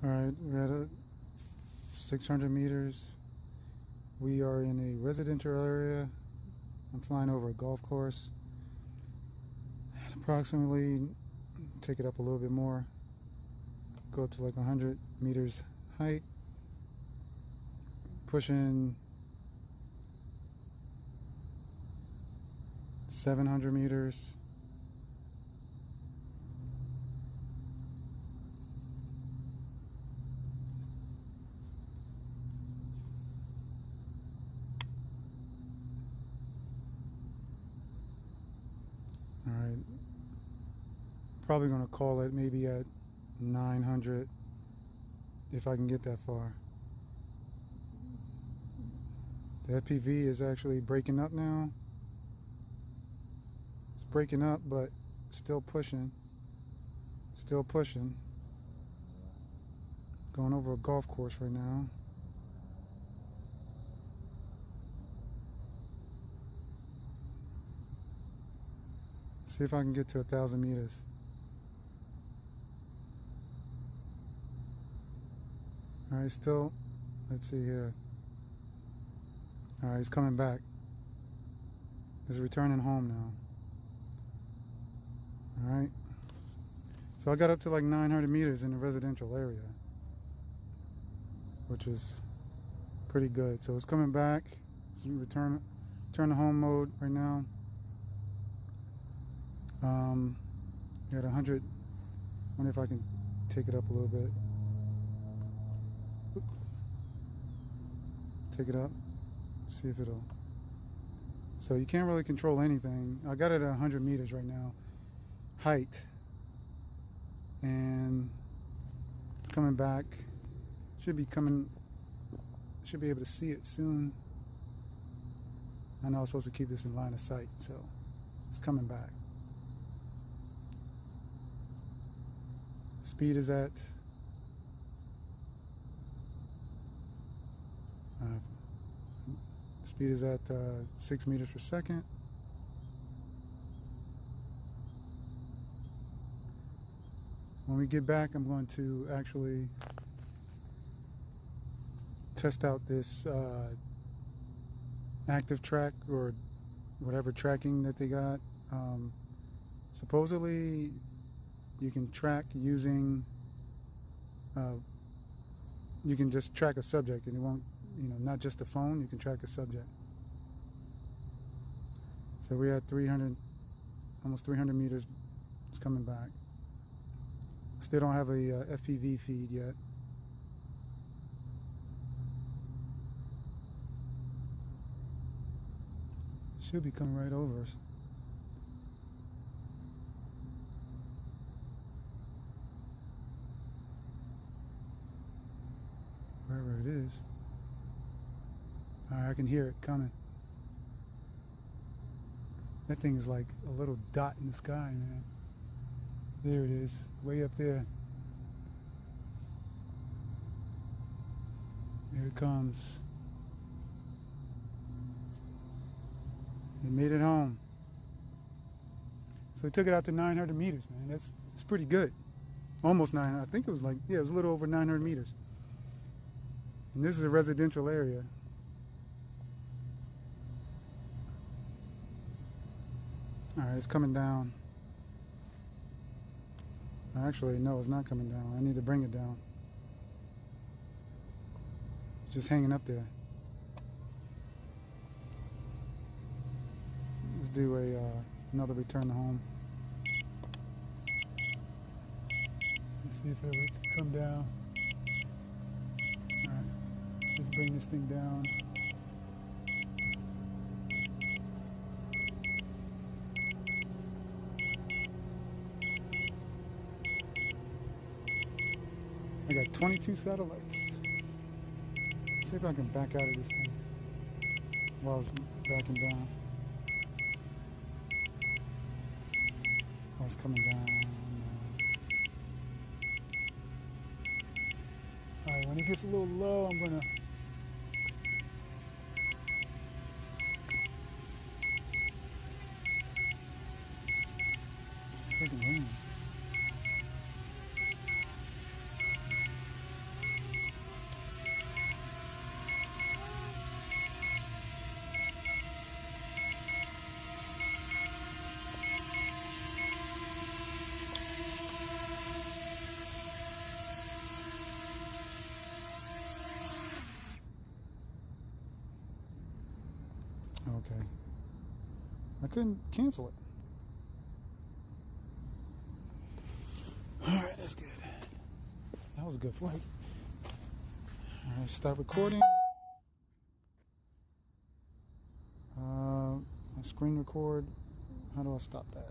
Alright, we're at 600 meters. We are in a residential area. I'm flying over a golf course. Approximately, take it up a little bit more, go up to like 100 meters height. Pushing 700 meters. All right, probably gonna call it maybe at 900 if I can get that far. The FPV is actually breaking up now. It's breaking up, but still pushing. Still pushing. Going over a golf course right now. See if I can get to 1,000 meters. All right, still, let's see here. All right, he's coming back. He's returning home now. All right. So I got up to like 900 meters in the residential area, which is pretty good. So it's coming back. It's return to home mode right now. Got 100. Wonder if I can take it up a little bit. Take it up. See if it'll. So you can't really control anything. I got it at 100 meters right now, height, and it's coming back. Should be coming. Should be able to see it soon. I know I'm supposed to keep this in line of sight, so it's coming back. Speed is at 6 meters per second. When we get back, I'm going to actually test out this active track or whatever tracking that they got. Supposedly you can track using you can just track a subject and it won't, not just a phone, you can track a subject. So we're at 300, almost 300 meters. It's coming back. Still don't have a FPV feed yet. Should be coming right over us. Wherever it is. I can hear it coming. That thing is like a little dot in the sky, man. There it is, way up there. Here it comes. It made it home. So it took it out to 900 meters, man. That's pretty good. Almost 900. I think it was like, yeah, it was a little over 900 meters. And this is a residential area. All right, it's coming down. Actually, no, it's not coming down. I need to bring it down. It's just hanging up there. Let's do another return home. Let's see if it would come down. All right, let's bring this thing down. I got 22 satellites. Let's see if I can back out of this thing while it's backing down. While it's coming down. Alright, when it gets a little low, I'm gonna freaking rain. Okay. I couldn't cancel it. All right, that's good. That was a good flight. All right, stop recording. Screen record. How do I stop that?